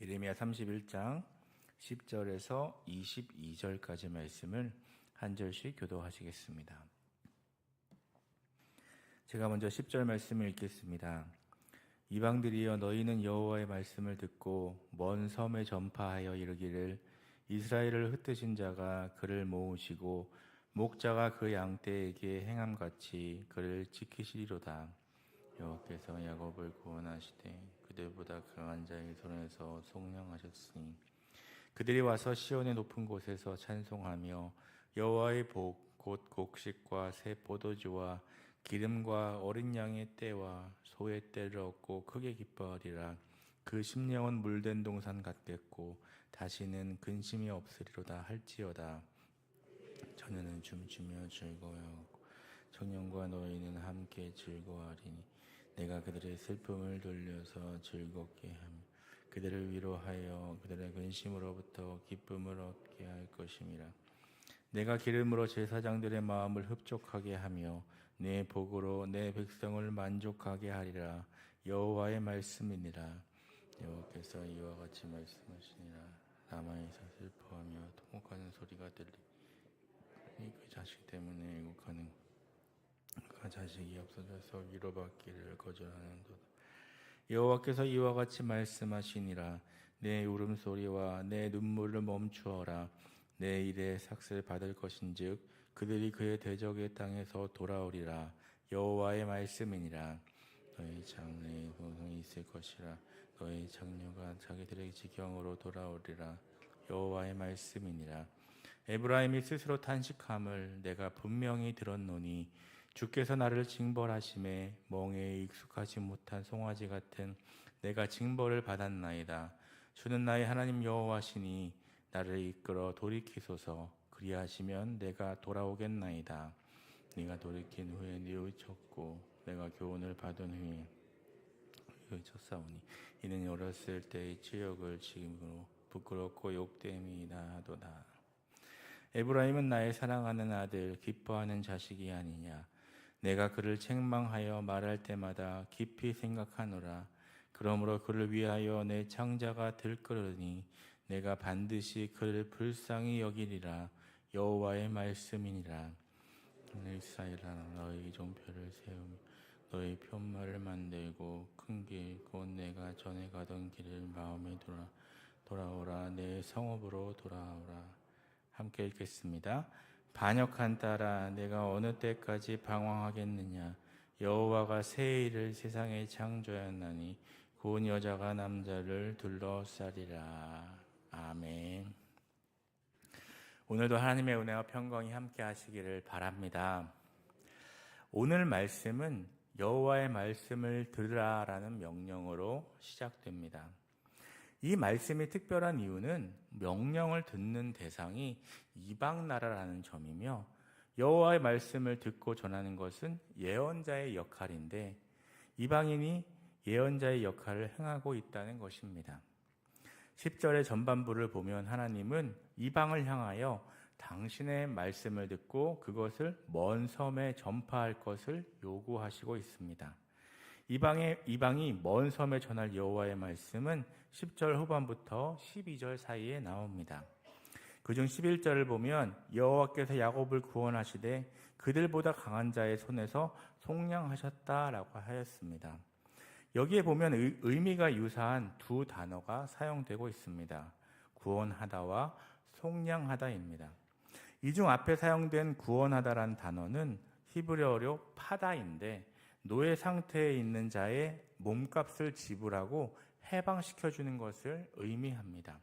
예레미야 31장 10절에서 22절까지 말씀을 한 절씩 교도하시겠습니다. 제가 먼저 10절 말씀을 읽겠습니다. 이방들이여 너희는 여호와의 말씀을 듣고 먼 섬에 전파하여 이르기를 이스라엘을 흩으신 자가 그를 모으시고 목자가 그 양떼에게 행함같이 그를 지키시리로다. 여호와께서 야곱을 구원하시되 그들보다 강한 자의 손에서 속량하셨으니 그들이 와서 시온의 높은 곳에서 찬송하며 여호와의 복 곧 곡식과 새 포도주와 기름과 어린 양의 떼와 소의 떼를 얻고 크게 기뻐하리라. 그 심령은 물된 동산 같겠고 다시는 근심이 없으리로다 할지어다. 처녀는 춤추며 즐거워하고 청년과 너희는 함께 즐거워하리니 내가 그들의 슬픔을 돌려서 즐겁게 하며 그들을 위로하여 그들의 근심으로부터 기쁨을 얻게 할 것임이라. 내가 기름으로 제사장들의 마음을 흡족하게 하며 내 복으로 내 백성을 만족하게 하리라. 여호와의 말씀이니라. 여호와께서 이와 같이 말씀하시니라. 라마에서 슬퍼하며 통곡하는 소리가 들리니 그 자식 때문에 애국하는 그 자식이 없어져서 위로받기를 거절하는도다. 여호와께서 이와 같이 말씀하시니라. 내 울음소리와 내 눈물을 멈추어라. 내 일에 삭슬 받을 것인즉 그들이 그의 대적의 땅에서 돌아오리라. 여호와의 말씀이니라. 너희 장래에 동성이 있을 것이라. 너희 장녀가 자기들의 지경으로 돌아오리라. 여호와의 말씀이니라. 에브라임이 스스로 탄식함을 내가 분명히 들었노니 주께서 나를 징벌하심에 멍에에 익숙하지 못한 송아지 같은 내가 징벌을 받았나이다. 주는 나의 하나님 여호와시니 나를 이끌어 돌이키소서. 그리하시면 내가 돌아오겠나이다. 네가 돌이킨 후에 네 쳤고 내가 교훈을 받은 후에 쳤사오니 이는 어렸을 때의 치욕을 지금으로 부끄럽고 욕됨이다 하도다. 에브라임은 나의 사랑하는 아들 기뻐하는 자식이 아니냐. 내가 그를 책망하여 말할 때마다 깊이 생각하노라. 그러므로 그를 위하여 내 창자가 들끓으니 내가 반드시 그를 불쌍히 여기리라. 여호와의 말씀이니라. 이스라엘아 너희 종표를 세우며 너희 편말을 만들고 큰 길 곧 내가 전에 가던 길을 마음에 돌아오라. 내 성읍으로 돌아오라. 함께 읽겠습니다. 반역한 딸아 내가 어느 때까지 방황하겠느냐. 여호와가 새 일을 세상에 창조하였나니 고운 여자가 남자를 둘러싸리라. 아멘. 오늘도 하나님의 은혜와 평강이 함께 하시기를 바랍니다. 오늘 말씀은 여호와의 말씀을 들으라라는 명령으로 시작됩니다. 이 말씀이 특별한 이유는 명령을 듣는 대상이 이방 나라라는 점이며 여호와의 말씀을 듣고 전하는 것은 예언자의 역할인데 이방인이 예언자의 역할을 행하고 있다는 것입니다. 10절의 전반부를 보면 하나님은 이방을 향하여 당신의 말씀을 듣고 그것을 먼 섬에 전파할 것을 요구하시고 있습니다. 이방이 먼 섬에 전할 여호와의 말씀은 10절 후반부터 12절 사이에 나옵니다. 그중 11절을 보면 여호와께서 야곱을 구원하시되 그들보다 강한 자의 손에서 속량하셨다라고 하였습니다. 여기에 보면 의미가 유사한 두 단어가 사용되고 있습니다. 구원하다와 속량하다입니다. 이 중 앞에 사용된 구원하다란 단어는 히브리어로 파다인데 노예 상태에 있는 자의 몸값을 지불하고 해방시켜주는 것을 의미합니다.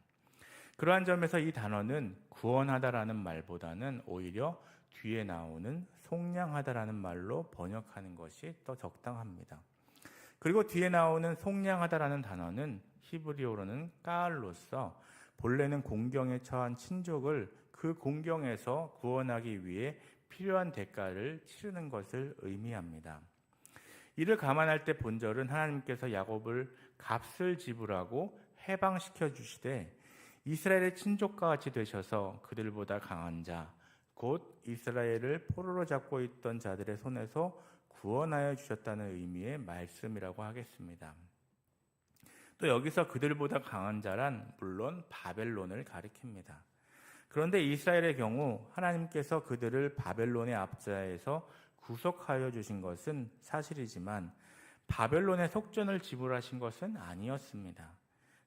그러한 점에서 이 단어는 구원하다라는 말보다는 오히려 뒤에 나오는 속량하다라는 말로 번역하는 것이 더 적당합니다. 그리고 뒤에 나오는 속량하다라는 단어는 히브리어로는 까알로서 본래는 공경에 처한 친족을 그 공경에서 구원하기 위해 필요한 대가를 치르는 것을 의미합니다. 이를 감안할 때 본절은 하나님께서 야곱을 값을 지불하고 해방시켜 주시되 이스라엘의 친족과 같이 되셔서 그들보다 강한 자, 곧 이스라엘을 포로로 잡고 있던 자들의 손에서 구원하여 주셨다는 의미의 말씀이라고 하겠습니다. 또 여기서 그들보다 강한 자란 물론 바벨론을 가리킵니다. 그런데 이스라엘의 경우 하나님께서 그들을 바벨론의 압제에서 구속하여 주신 것은 사실이지만 바벨론의 속전을 지불하신 것은 아니었습니다.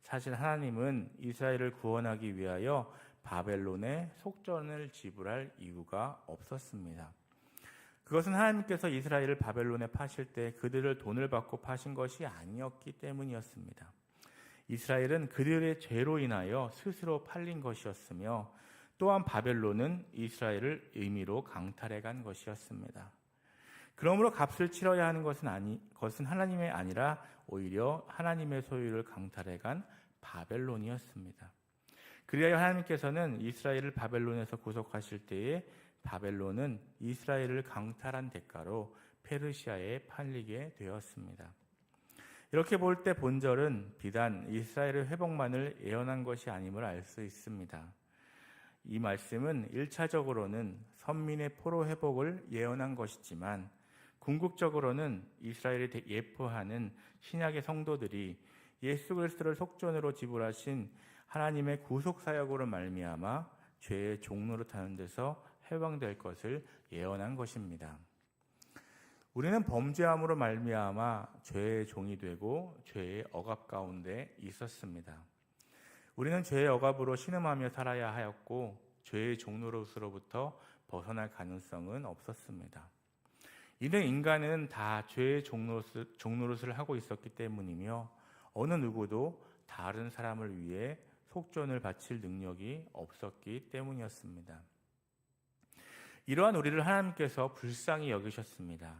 사실 하나님은 이스라엘을 구원하기 위하여 바벨론의 속전을 지불할 이유가 없었습니다. 그것은 하나님께서 이스라엘을 바벨론에 파실 때 그들을 돈을 받고 파신 것이 아니었기 때문이었습니다. 이스라엘은 그들의 죄로 인하여 스스로 팔린 것이었으며 또한 바벨론은 이스라엘을 의미로 강탈해 간 것이었습니다. 그러므로 값을 치러야 하는 것은 하나님의 아니라 오히려 하나님의 소유를 강탈해 간 바벨론이었습니다. 그리하여 하나님께서는 이스라엘을 바벨론에서 구속하실 때에 바벨론은 이스라엘을 강탈한 대가로 페르시아에 팔리게 되었습니다. 이렇게 볼 때 본절은 비단 이스라엘의 회복만을 예언한 것이 아님을 알 수 있습니다. 이 말씀은 1차적으로는 선민의 포로 회복을 예언한 것이지만 궁극적으로는 이스라엘이 예표하는 신약의 성도들이 예수 그리스도를 속전으로 지불하신 하나님의 구속 사역으로 말미암아 죄의 종노릇하는 데서 해방될 것을 예언한 것입니다. 우리는 범죄함으로 말미암아 죄의 종이 되고 죄의 억압 가운데 있었습니다. 우리는 죄의 억압으로 신음하며 살아야 하였고 죄의 종노릇으로부터 벗어날 가능성은 없었습니다. 이는 인간은 다 죄의 종노릇을 하고 있었기 때문이며 어느 누구도 다른 사람을 위해 속전을 바칠 능력이 없었기 때문이었습니다. 이러한 우리를 하나님께서 불쌍히 여기셨습니다.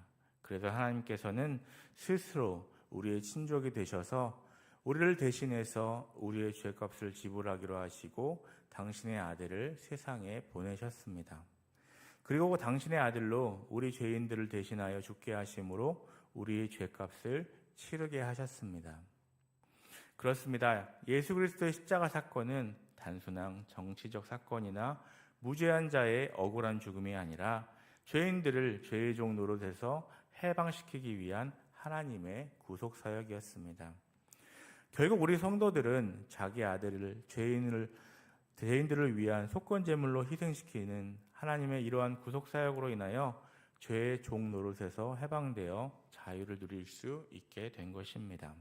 그래서 하나님께서는 스스로 우리의 친족이 되셔서 우리를 대신해서 우리의 죄값을 지불하기로 하시고 당신의 아들을 세상에 보내셨습니다. 그리고 당신의 아들로 우리 죄인들을 대신하여 죽게 하심으로 우리의 죄값을 치르게 하셨습니다. 그렇습니다. 예수 그리스도의 십자가 사건은 단순한 정치적 사건이나 무죄한 자의 억울한 죽음이 아니라 죄인들을 죄의 종 노릇에서 해방시키기 위한 하나님의 구속 사역이었습니다. 결국 우리 성도들은 자기 아들을 죄인들을 위한 속건 제물로 희생시키는 하나님의 이러한 구속 사역으로 인하여 죄의 종 노릇에서 해방되어 자유를 누릴 수 있게 된 것입니다.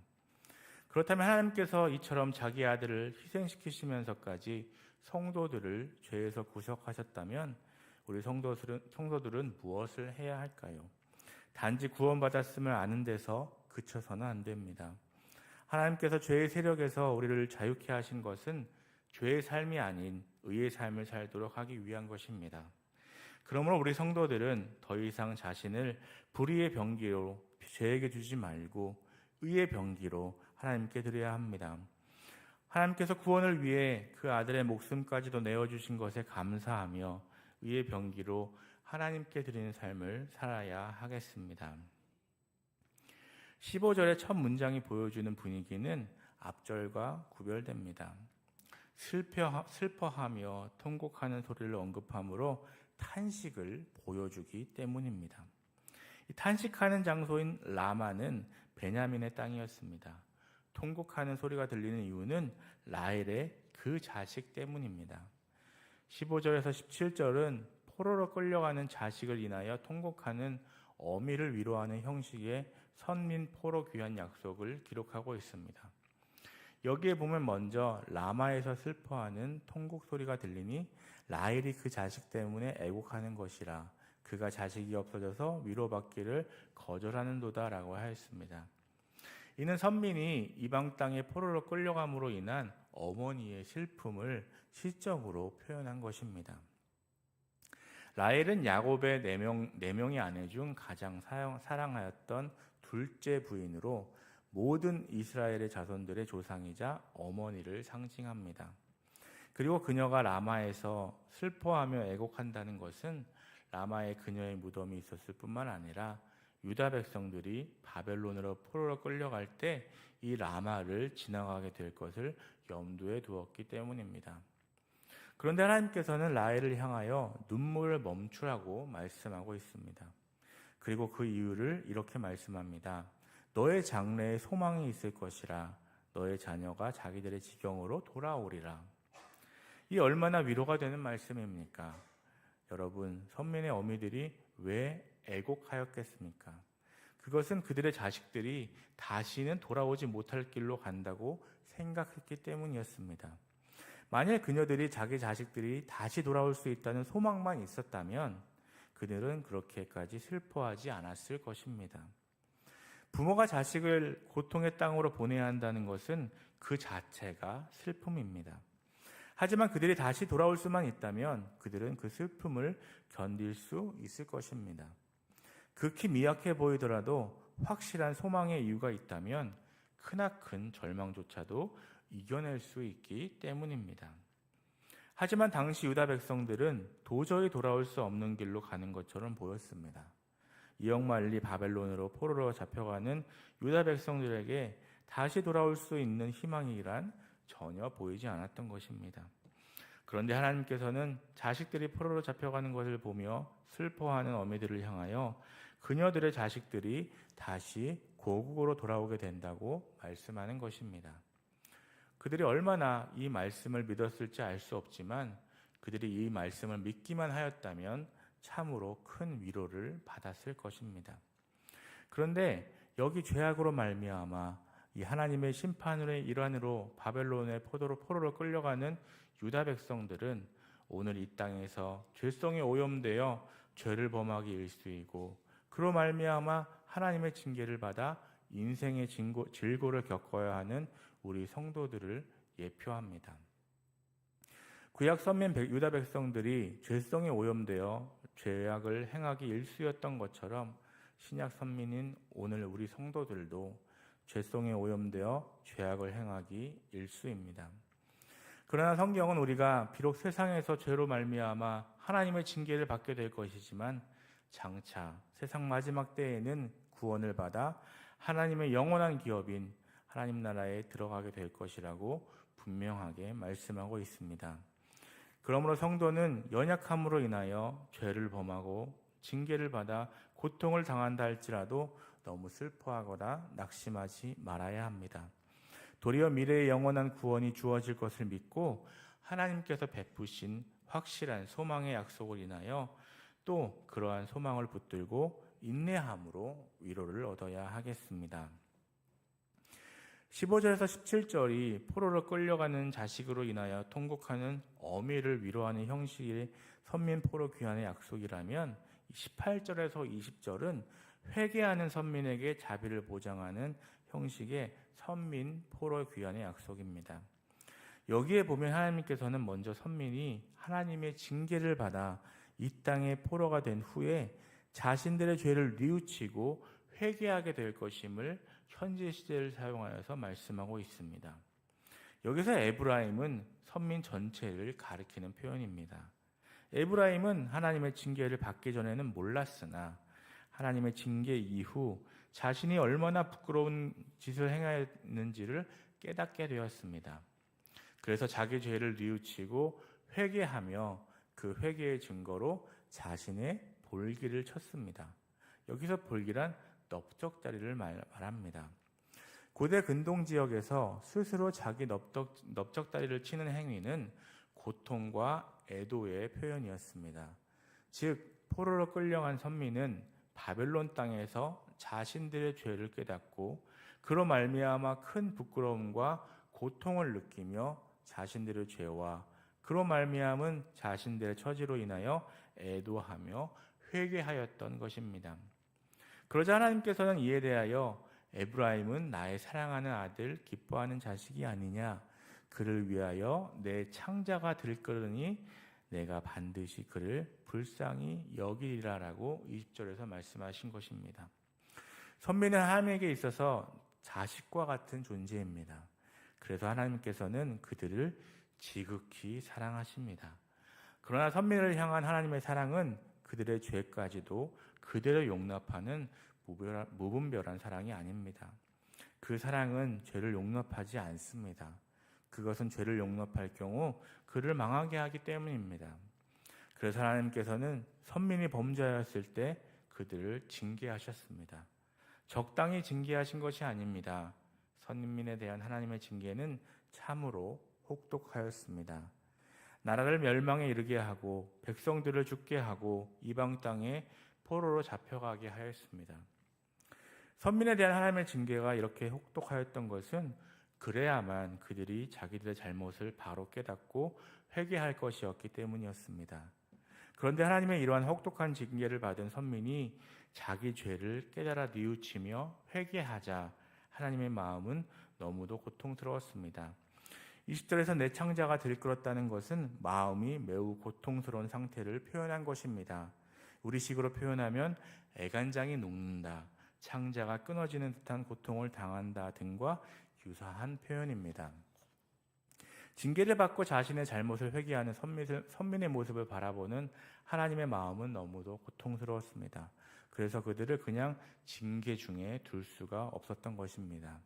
그렇다면 하나님께서 이처럼 자기 아들을 희생시키시면서까지 성도들을 죄에서 구속하셨다면 우리 성도들은 무엇을 해야 할까요? 단지 구원받았음을 아는 데서 그쳐서는 안 됩니다. 하나님께서 죄의 세력에서 우리를 자유케 하신 것은 죄의 삶이 아닌 의의 삶을 살도록 하기 위한 것입니다. 그러므로 우리 성도들은 더 이상 자신을 불의의 병기로 죄에게 주지 말고 의의 병기로 하나님께 드려야 합니다. 하나님께서 구원을 위해 그 아들의 목숨까지도 내어주신 것에 감사하며 의의 병기로 하나님께 드리는 삶을 살아야 하겠습니다. 15절의 첫 문장이 보여주는 분위기는 앞절과 구별됩니다. 슬퍼하며 통곡하는 소리를 언급함으로 탄식을 보여주기 때문입니다. 이 탄식하는 장소인 라마는 베냐민의 땅이었습니다. 통곡하는 소리가 들리는 이유는 라헬의 그 자식 때문입니다. 15절에서 17절은 포로로 끌려가는 자식을 인하여 통곡하는 어미를 위로하는 형식의 선민 포로 귀환 약속을 기록하고 있습니다. 여기에 보면 먼저 라마에서 슬퍼하는 통곡 소리가 들리니 라헬이 그 자식 때문에 애곡하는 것이라 그가 자식이 없어져서 위로받기를 거절하는도다라고 하였습니다. 이는 선민이 이방 땅의 포로로 끌려감으로 인한 어머니의 슬픔을 시적으로 표현한 것입니다. 라헬은 야곱의 네 명의 아내 중 가장 사랑하였던 둘째 부인으로 모든 이스라엘의 자손들의 조상이자 어머니를 상징합니다. 그리고 그녀가 라마에서 슬퍼하며 애곡한다는 것은 라마에 그녀의 무덤이 있었을 뿐만 아니라 유다 백성들이 바벨론으로 포로로 끌려갈 때 이 라마를 지나가게 될 것을 염두에 두었기 때문입니다. 그런데 하나님께서는 라헬을 향하여 눈물을 멈추라고 말씀하고 있습니다. 그리고 그 이유를 이렇게 말씀합니다. 너의 장래에 소망이 있을 것이라 너의 자녀가 자기들의 지경으로 돌아오리라. 이 얼마나 위로가 되는 말씀입니까? 여러분, 선민의 어미들이 왜 애곡하였겠습니까? 그것은 그들의 자식들이 다시는 돌아오지 못할 길로 간다고 생각했기 때문이었습니다. 만일 그녀들이 자기 자식들이 다시 돌아올 수 있다는 소망만 있었다면 그들은 그렇게까지 슬퍼하지 않았을 것입니다. 부모가 자식을 고통의 땅으로 보내야 한다는 것은 그 자체가 슬픔입니다. 하지만 그들이 다시 돌아올 수만 있다면 그들은 그 슬픔을 견딜 수 있을 것입니다. 극히 미약해 보이더라도 확실한 소망의 이유가 있다면 크나큰 절망조차도 이겨낼 수 있기 때문입니다. 하지만 당시 유다 백성들은 도저히 돌아올 수 없는 길로 가는 것처럼 보였습니다. 이역만리 바벨론으로 포로로 잡혀가는 유다 백성들에게 다시 돌아올 수 있는 희망이란 전혀 보이지 않았던 것입니다. 그런데 하나님께서는 자식들이 포로로 잡혀가는 것을 보며 슬퍼하는 어미들을 향하여 그녀들의 자식들이 다시 고국으로 돌아오게 된다고 말씀하는 것입니다. 그들이 얼마나 이 말씀을 믿었을지 알 수 없지만 그들이 이 말씀을 믿기만 하였다면 참으로 큰 위로를 받았을 것입니다. 그런데 여기 죄악으로 말미암아 이 하나님의 심판의 일환으로 바벨론의 포로로 끌려가는 유다 백성들은 오늘 이 땅에서 죄성에 오염되어 죄를 범하기 일쑤이고 그로 말미암아 하나님의 징계를 받아 인생의 질고를 겪어야 하는 우리 성도들을 예표합니다. 구약 선민 유다 백성들이 죄성에 오염되어 죄악을 행하기 일쑤였던 것처럼 신약 선민인 오늘 우리 성도들도 죄성에 오염되어 죄악을 행하기 일쑤입니다. 그러나 성경은 우리가 비록 세상에서 죄로 말미암아 하나님의 징계를 받게 될 것이지만 장차 세상 마지막 때에는 구원을 받아 하나님의 영원한 기업인 하나님 나라에 들어가게 될 것이라고 분명하게 말씀하고 있습니다. 그러므로 성도는 연약함으로 인하여 죄를 범하고 징계를 받아 고통을 당한다 할지라도 너무 슬퍼하거나 낙심하지 말아야 합니다. 도리어 미래의 영원한 구원이 주어질 것을 믿고 하나님께서 베푸신 확실한 소망의 약속을 인하여 또 그러한 소망을 붙들고 인내함으로 위로를 얻어야 하겠습니다. 15절에서 17절이 포로로 끌려가는 자식으로 인하여 통곡하는 어미를 위로하는 형식의 선민 포로 귀환의 약속이라면 18절에서 20절은 회개하는 선민에게 자비를 보장하는 형식의 선민 포로 귀환의 약속입니다. 여기에 보면 하나님께서는 먼저 선민이 하나님의 징계를 받아 이 땅의 포로가 된 후에 자신들의 죄를 뉘우치고 회개하게 될 것임을 현재 시제를 사용하여서 말씀하고 있습니다. 여기서 에브라임은 선민 전체를 가리키는 표현입니다. 에브라임은 하나님의 징계를 받기 전에는 몰랐으나 하나님의 징계 이후 자신이 얼마나 부끄러운 짓을 행했는지를 깨닫게 되었습니다. 그래서 자기 죄를 뉘우치고 회개하며 그 회개의 증거로 자신의 볼기를 쳤습니다. 여기서 볼기란 넓적다리를 말합니다. 고대 근동 지역에서 스스로 자기 넓적다리를 치는 행위는 고통과 애도의 표현이었습니다. 즉 포로로 끌려간 선민은 바벨론 땅에서 자신들의 죄를 깨닫고 그로 말미암아 큰 부끄러움과 고통을 느끼며 자신들의 죄와 그로 말미암은 자신들의 처지로 인하여 애도하며 회개하였던 것입니다. 그러자 하나님께서는 이에 대하여 에브라임은 나의 사랑하는 아들 기뻐하는 자식이 아니냐, 그를 위하여 내 창자가 들끓으니 내가 반드시 그를 불쌍히 여기리라라고 20절에서 말씀하신 것입니다. 선민은 하나님에게 있어서 자식과 같은 존재입니다. 그래서 하나님께서는 그들을 지극히 사랑하십니다. 그러나 선민을 향한 하나님의 사랑은 그들의 죄까지도 그대로 용납하는 무분별한 사랑이 아닙니다. 그 사랑은 죄를 용납하지 않습니다. 그것은 죄를 용납할 경우 그를 망하게 하기 때문입니다. 그래서 하나님께서는 선민이 범죄하였을 때 그들을 징계하셨습니다. 적당히 징계하신 것이 아닙니다. 선민에 대한 하나님의 징계는 참으로 혹독하였습니다. 나라를 멸망에 이르게 하고 백성들을 죽게 하고 이방 땅에 포로로 잡혀가게 하였습니다. 선민에 대한 하나님의 징계가 이렇게 혹독하였던 것은 그래야만 그들이 자기들의 잘못을 바로 깨닫고 회개할 것이었기 때문이었습니다. 그런데 하나님의 이러한 혹독한 징계를 받은 선민이 자기 죄를 깨달아 뉘우치며 회개하자 하나님의 마음은 너무도 고통스러웠습니다. 20절에서 내 창자가 들끓었다는 것은 마음이 매우 고통스러운 상태를 표현한 것입니다. 우리식으로 표현하면 애간장이 녹는다, 창자가 끊어지는 듯한 고통을 당한다 등과 유사한 표현입니다. 징계를 받고 자신의 잘못을 회개하는 선민의 모습을 바라보는 하나님의 마음은 너무도 고통스러웠습니다. 그래서 그들을 그냥 징계 중에 둘 수가 없었던 것입니다.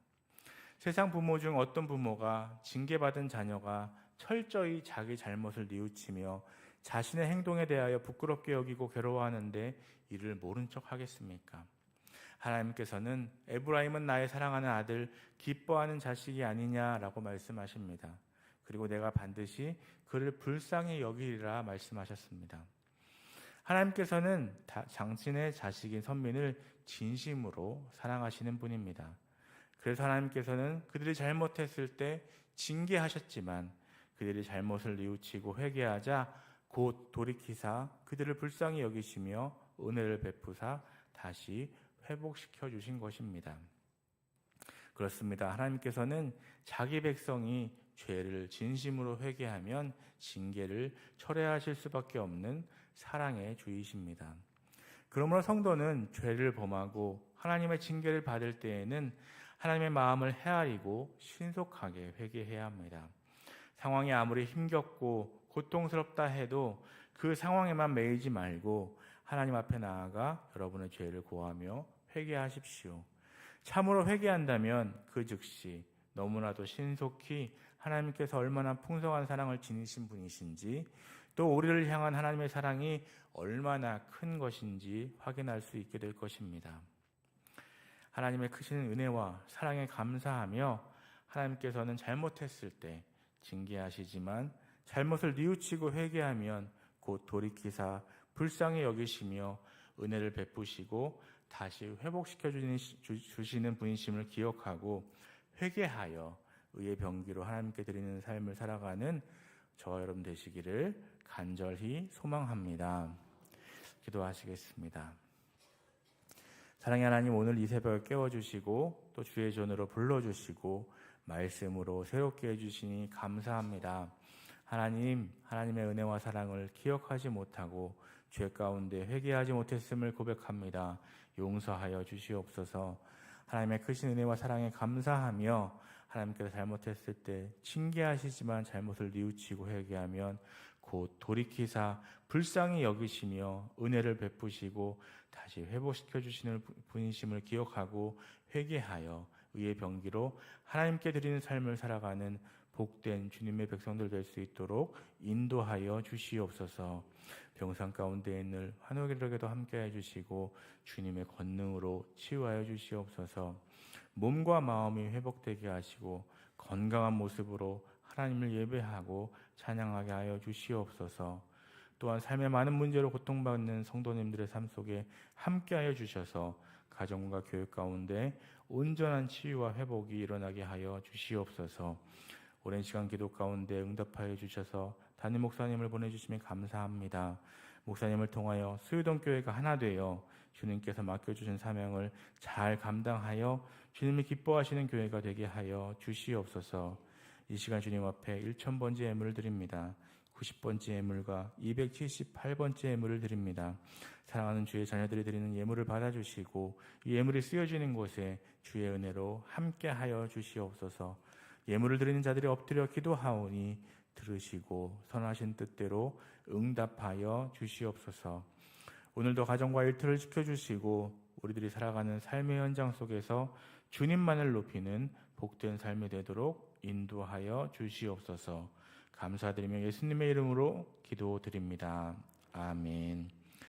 세상 부모 중 어떤 부모가 징계받은 자녀가 철저히 자기 잘못을 뉘우치며 자신의 행동에 대하여 부끄럽게 여기고 괴로워하는데 이를 모른 척 하겠습니까? 하나님께서는 에브라임은 나의 사랑하는 아들, 기뻐하는 자식이 아니냐라고 말씀하십니다. 그리고 내가 반드시 그를 불쌍히 여기리라 말씀하셨습니다. 하나님께서는 당신의 자식인 선민을 진심으로 사랑하시는 분입니다. 그래서 하나님께서는 그들이 잘못했을 때 징계하셨지만 그들이 잘못을 뉘우치고 회개하자 곧 돌이키사 그들을 불쌍히 여기시며 은혜를 베푸사 다시 회복시켜 주신 것입니다. 그렇습니다. 하나님께서는 자기 백성이 죄를 진심으로 회개하면 징계를 철회하실 수밖에 없는 사랑의 주이십니다. 그러므로 성도는 죄를 범하고 하나님의 징계를 받을 때에는 하나님의 마음을 헤아리고 신속하게 회개해야 합니다. 상황이 아무리 힘겹고 고통스럽다 해도 그 상황에만 매이지 말고 하나님 앞에 나아가 여러분의 죄를 고하며 회개하십시오. 참으로 회개한다면 그 즉시 너무나도 신속히 하나님께서 얼마나 풍성한 사랑을 지니신 분이신지 또 우리를 향한 하나님의 사랑이 얼마나 큰 것인지 확인할 수 있게 될 것입니다. 하나님의 크신 은혜와 사랑에 감사하며 하나님께서는 잘못했을 때 징계하시지만 잘못을 뉘우치고 회개하면 곧 돌이키사 불쌍히 여기시며 은혜를 베푸시고 다시 회복시켜 주시는 분이심을 기억하고 회개하여 의의 병기로 하나님께 드리는 삶을 살아가는 저와 여러분 되시기를 간절히 소망합니다. 기도하시겠습니다. 사랑의 하나님, 오늘 이 새벽 깨워주시고 또 주의 전으로 불러주시고 말씀으로 새롭게 해주시니 감사합니다. 하나님, 하나님의 은혜와 사랑을 기억하지 못하고 죄 가운데 회개하지 못했음을 고백합니다. 용서하여 주시옵소서. 하나님의 크신 은혜와 사랑에 감사하며 하나님께서 잘못했을 때 징계하시지만 잘못을 뉘우치고 회개하면 곧 돌이키사 불쌍히 여기시며 은혜를 베푸시고 다시 회복시켜 주시는 분이심을 기억하고 회개하여 의의 병기로 하나님께 드리는 삶을 살아가는 복된 주님의 백성들 될 수 있도록 인도하여 주시옵소서. 병상 가운데 있는 환우들에게도 함께해 주시고 주님의 권능으로 치유하여 주시옵소서. 몸과 마음이 회복되게 하시고 건강한 모습으로 하나님을 예배하고 찬양하게 하여 주시옵소서. 또한 삶의 많은 문제로 고통받는 성도님들의 삶 속에 함께하여 주셔서 가정과 교육 가운데 온전한 치유와 회복이 일어나게 하여 주시옵소서. 오랜 시간 기도 가운데 응답하여 주셔서 담임 목사님을 보내주시면 감사합니다. 목사님을 통하여 수유동 교회가 하나 되어 주님께서 맡겨주신 사명을 잘 감당하여 주님이 기뻐하시는 교회가 되게 하여 주시옵소서. 이 시간 주님 앞에 1000번째 예물을 드립니다. 90번째 예물과 278번째 예물을 드립니다. 사랑하는 주의 자녀들이 드리는 예물을 받아주시고 이 예물이 쓰여지는 곳에 주의 은혜로 함께하여 주시옵소서. 예물을 드리는 자들이 엎드려 기도하오니 들으시고 선하신 뜻대로 응답하여 주시옵소서. 오늘도 가정과 일터를 지켜주시고 우리들이 살아가는 삶의 현장 속에서 주님만을 높이는 복된 삶이 되도록 인도하여 주시옵소서. 감사드리며 예수님의 이름으로 기도드립니다. 아멘.